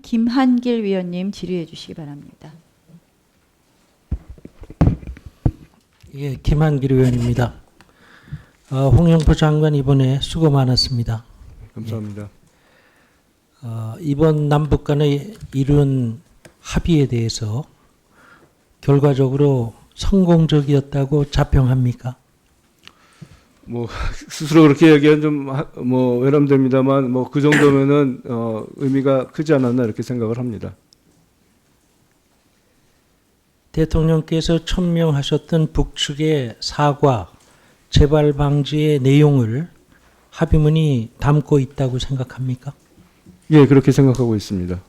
김한길 위원님 질의해 주시기 바랍니다. 예, 김한길 의원입니다. 홍영표 장관 이번에 수고 많았습니다. 감사합니다. 이번 남북 간의 이룬 합의에 대해서 결과적으로 성공적이었다고 자평합니까? 뭐 스스로 그렇게 얘기하면 좀 외람됩니다만 뭐 그 정도면은 의미가 크지 않았나 이렇게 생각을 합니다. 대통령께서 천명하셨던 북측의 사과, 재발 방지의 내용을 합의문이 담고 있다고 생각합니까? 예, 그렇게 생각하고 있습니다.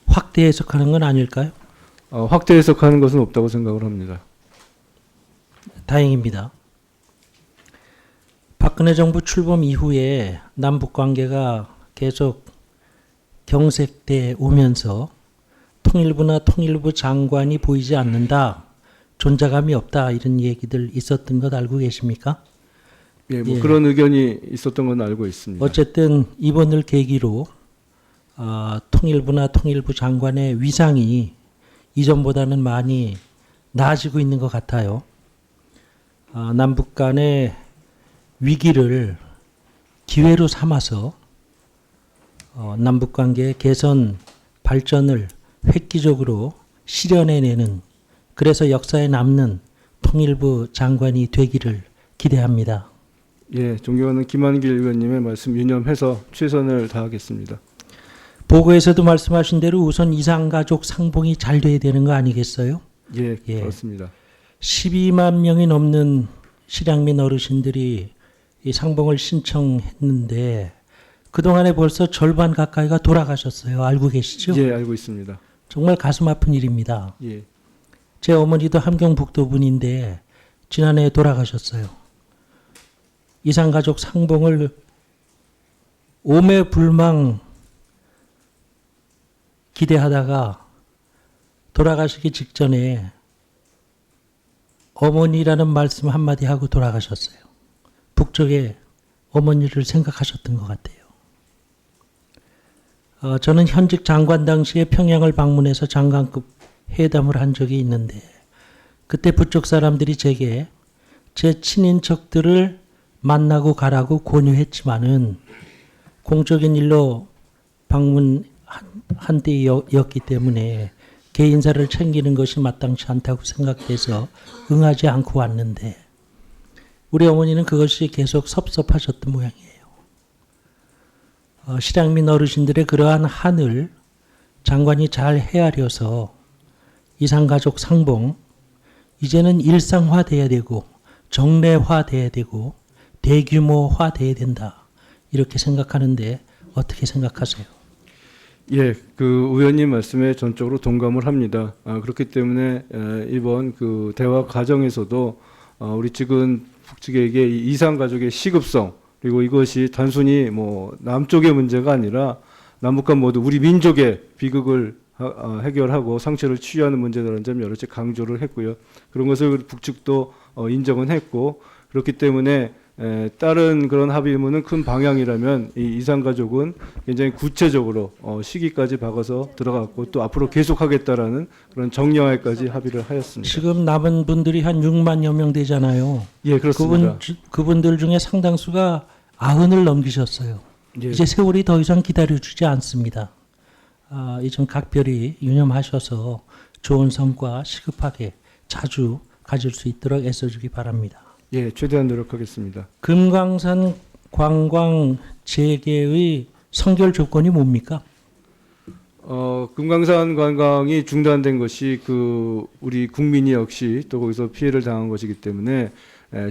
확대 해석하는 건 아닐까요? 확대 해석하는 것은 없다고 생각을 합니다. 다행입니다. 박근혜 정부 출범 이후에 남북 관계가 계속 경색돼 오면서 통일부나 통일부 장관이 보이지 않는다, 존재감이 없다, 이런 얘기들 있었던 것 알고 계십니까? 예, 예. 그런 의견이 있었던 건 알고 있습니다. 어쨌든 이번을 계기로 통일부나 통일부 장관의 위상이 이전보다는 많이 나아지고 있는 것 같아요. 남북 간의 위기를 기회로 삼아서 남북 관계 개선 발전을 획기적으로 실현해내는, 그래서 역사에 남는 통일부 장관이 되기를 기대합니다. 예, 존경하는 김한길 의원님의 말씀 유념해서 최선을 다하겠습니다. 보고에서도 말씀하신 대로 우선 이산가족 상봉이 잘 돼야 되는 거 아니겠어요? 예, 예. 그렇습니다. 12만 명이 넘는 실향민 어르신들이 이 상봉을 신청했는데 그동안에 벌써 절반 가까이가 돌아가셨어요. 알고 계시죠? 예, 알고 있습니다. 정말 가슴 아픈 일입니다. 예, 제 어머니도 함경북도 분인데 지난해에 돌아가셨어요. 이산가족 상봉을 오매불망 기대하다가 돌아가시기 직전에 어머니라는 말씀 한마디 하고 돌아가셨어요. 북쪽에 어머니를 생각하셨던 것 같아요. 저는 현직 장관 당시에 평양을 방문해서 장관급 회담을 한 적이 있는데 그때 북쪽 사람들이 제게 제 친인척들을 만나고 가라고 권유했지만은 공적인 일로 방문한 때였기 때문에 개인사를 챙기는 것이 마땅치 않다고 생각해서 응하지 않고 왔는데 우리 어머니는 그것이 계속 섭섭하셨던 모양이에요. 실향민 어르신들의 그러한 한을 장관이 잘 헤아려서 이산가족 상봉 이제는 일상화돼야 되고 정례화돼야 되고 대규모화돼야 된다, 이렇게 생각하는데 어떻게 생각하세요? 예, 그 의원님 말씀에 전적으로 동감을 합니다. 그렇기 때문에 이번 그 대화 과정에서도 우리 측은 북측에게 이 이산 가족의 시급성, 그리고 이것이 단순히 뭐 남쪽의 문제가 아니라 남북한 모두 우리 민족의 비극을 해결하고 상처를 치유하는 문제라는 점 여러 차례 강조를 했고요. 그런 것을 북측도 인정은 했고, 그렇기 때문에 다른 그런 합의문은 큰 방향이라면 이 이산가족은 굉장히 구체적으로 시기까지 박아서 들어갔고 또 앞으로 계속하겠다라는 그런 정량화까지 합의를 하였습니다. 지금 남은 분들이 한 6만여 명 되잖아요. 예, 그렇습니다. 그분들 중에 상당수가 90을 넘기셨어요. 예. 이제 세월이 더 이상 기다려주지 않습니다. 이 점 각별히 유념하셔서 좋은 성과 시급하게 자주 가질 수 있도록 애써주기 바랍니다. 예, 최대한 노력하겠습니다. 금강산 관광 재개의 선결 조건이 뭡니까? 금강산 관광이 중단된 것이 우리 국민이 역시 또 거기서 피해를 당한 것이기 때문에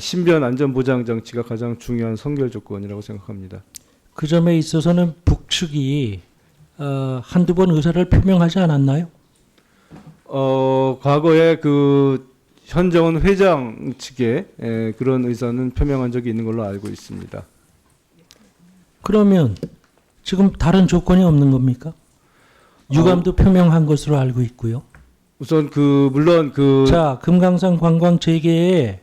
신변 안전 보장 장치가 가장 중요한 선결 조건이라고 생각합니다. 그 점에 있어서는 북측이 한두 번 의사를 표명하지 않았나요? 과거에 현정원 회장 측에 그런 의사는 표명한 적이 있는 걸로 알고 있습니다. 그러면 지금 다른 조건이 없는 겁니까? 유감도 표명한 것으로 알고 있고요. 우선 물론 자, 금강산 관광 재개에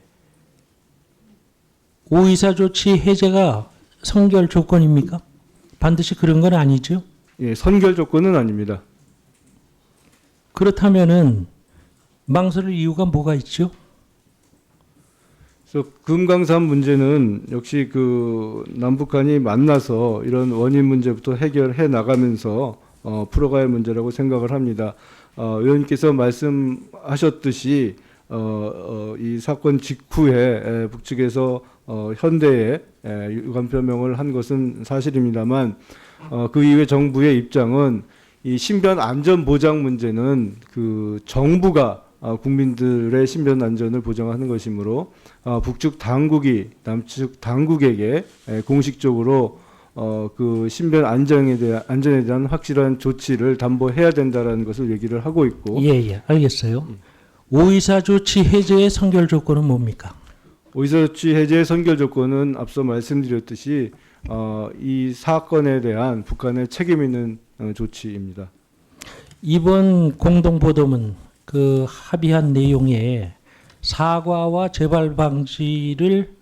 오이사 조치 해제가 선결 조건입니까? 반드시 그런 건 아니죠. 예, 선결 조건은 아닙니다. 그렇다면은 망설일 이유가 뭐가 있죠? 그래서 금강산 문제는 역시 그 남북한이 만나서 이런 원인 문제부터 해결해 나가면서 풀어가야 할 문제라고 생각을 합니다. 의원님께서 말씀하셨듯이 이 사건 직후에 북측에서 현대에 유감 표명을 한 것은 사실입니다만 그 이후에 정부의 입장은 이 신변 안전 보장 문제는 그 정부가 국민들의 신변 안전을 보장하는 것이므로 북측 당국이 남측 당국에게 공식적으로 그 신변 안전에 대한 확실한 조치를 담보해야 된다라는 것을 얘기를 하고 있고. 예, 알겠어요. 오이사 조치 해제의 선결 조건은 뭡니까? 오이사 조치 해제의 선결 조건은 앞서 말씀드렸듯이 이 사건에 대한 북한의 책임 있는 조치입니다. 이번 공동보도문 그 합의한 내용에 사과와 재발 방지를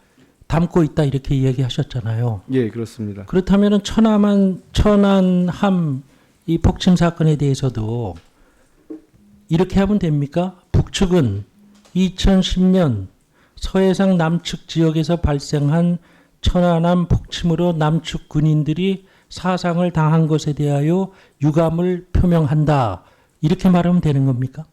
담고 있다 이렇게 얘기하셨잖아요. 예, 그렇습니다. 그렇다면은 천안함 이 폭침 사건에 대해서도 이렇게 하면 됩니까? 북측은 2010년 서해상 남측 지역에서 발생한 천안함 폭침으로 남측 군인들이 사상을 당한 것에 대하여 유감을 표명한다. 이렇게 말하면 되는 겁니까?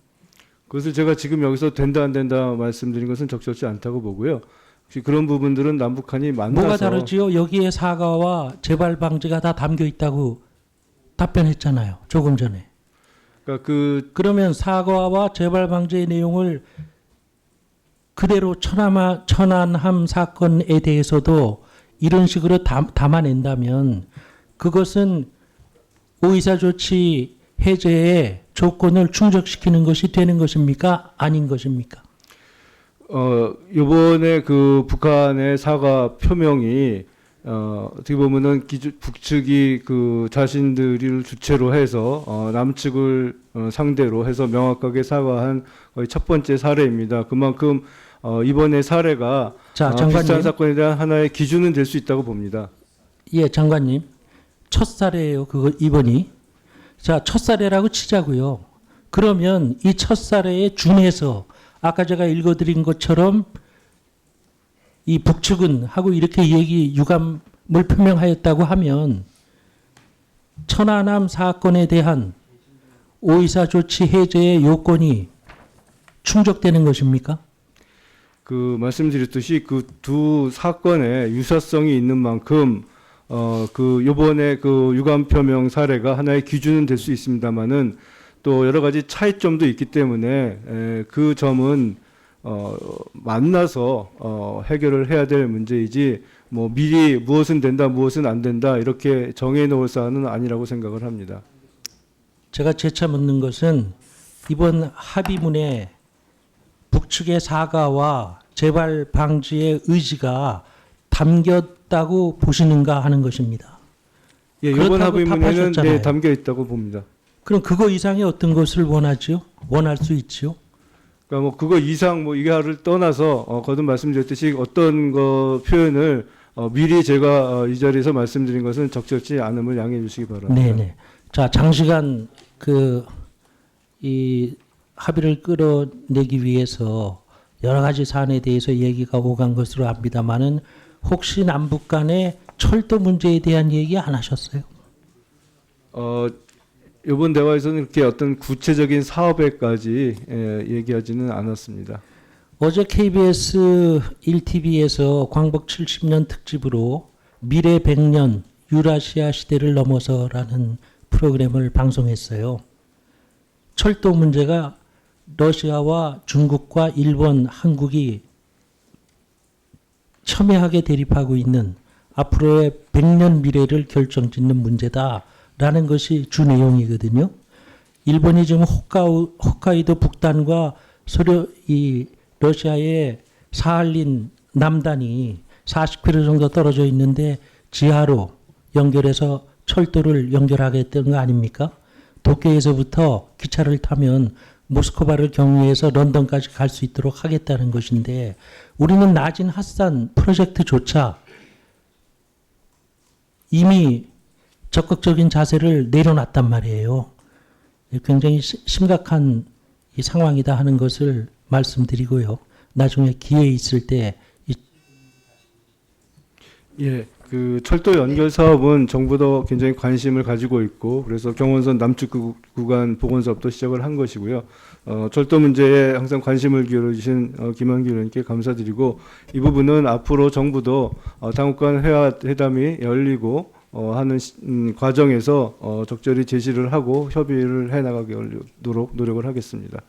그것을 제가 지금 여기서 된다 안 된다 말씀드린 것은 적절치 않다고 보고요. 혹시 그런 부분들은 남북한이 만나서 뭐가 다르지요? 여기에 사과와 재발 방지가 다 담겨 있다고 답변했잖아요. 조금 전에. 그러니까 그러면 사과와 재발 방지의 내용을 그대로 천안함 사건에 대해서도 이런 식으로 담아낸다면 그것은 오이사 조치 해제의 조건을 충족시키는 것이 되는 것입니까? 아닌 것입니까? 이번에 그 북한의 사과 표명이 어떻게 보면은 북측이 그 자신들을 주체로 해서 남측을 상대로 해서 명확하게 사과한 거의 첫 번째 사례입니다. 그만큼 이번의 사례가 비슷한 사건에 대한 하나의 기준은 될 수 있다고 봅니다. 예, 장관님. 첫 사례예요. 그거 이번이. 자, 첫 사례라고 치자고요. 그러면 이 첫 사례에 준해서 아까 제가 읽어드린 것처럼 이 북측은 하고 이렇게 유감을 표명하였다고 하면 천안함 사건에 대한 오이사 조치 해제의 요건이 충족되는 것입니까? 그 말씀드렸듯이 그 두 사건의 유사성이 있는 만큼 그 요번에 그 유감 표명 사례가 하나의 기준은 될 수 있습니다만은 또 여러 가지 차이점도 있기 때문에 그 점은 만나서 해결을 해야 될 문제이지 뭐 미리 무엇은 된다 무엇은 안 된다 이렇게 정해 놓을 사안은 아니라고 생각을 합니다. 제가 재차 묻는 것은 이번 합의문에 북측의 사과와 재발 방지의 의지가 담겼다고 보시는가 하는 것입니다. 예, 이번 합의문에는 답하셨잖아요. 담겨 있다고 봅니다. 그럼 그거 이상의 어떤 것을 원하죠? 원할 수 있죠? 그러니까 뭐 그거 이상 뭐 이하를 떠나서 거듭 말씀드렸듯이 어떤 거 표현을 미리 제가 이 자리에서 말씀드린 것은 적절치 않음을 양해해 주시기 바랍니다. 네네. 자, 장시간 이 합의를 끌어내기 위해서 여러 가지 사안에 대해서 얘기가 오간 것으로 압니다만은 혹시 남북 간의 철도 문제에 대한 얘기 안 하셨어요? 이번 대화에서는 이렇게 어떤 구체적인 사업에까지 얘기하지는 않았습니다. 어제 KBS 1TV에서 광복 70년 특집으로 미래 100년 유라시아 시대를 넘어서라는 프로그램을 방송했어요. 철도 문제가 러시아와 중국과 일본, 한국이 첨예하게 대립하고 있는 앞으로의 100년 미래를 결정짓는 문제다라는 것이 주 내용이거든요. 일본이 지금 홋카이도 북단과 러시아의 사할린 남단이 40km 정도 떨어져 있는데 지하로 연결해서 철도를 연결하겠다는 거 아닙니까? 도쿄에서부터 기차를 타면 모스크바를 경유해서 런던까지 갈 수 있도록 하겠다는 것인데 우리는 나진 핫산 프로젝트조차 이미 적극적인 자세를 내려놨단 말이에요. 굉장히 심각한 이 상황이다 하는 것을 말씀드리고요. 나중에 기회 있을 때 예, 그 철도 연결 사업은 정부도 굉장히 관심을 가지고 있고 그래서 경원선 남측 구간 복원 사업도 시작을 한 것이고요. 철도 문제에 항상 관심을 기울여 주신 김한규 의원님께 감사드리고 이 부분은 앞으로 정부도 당국간 회담이 열리고 하는 과정에서 적절히 제시를 하고 협의를 해나가도록 노력을 하겠습니다.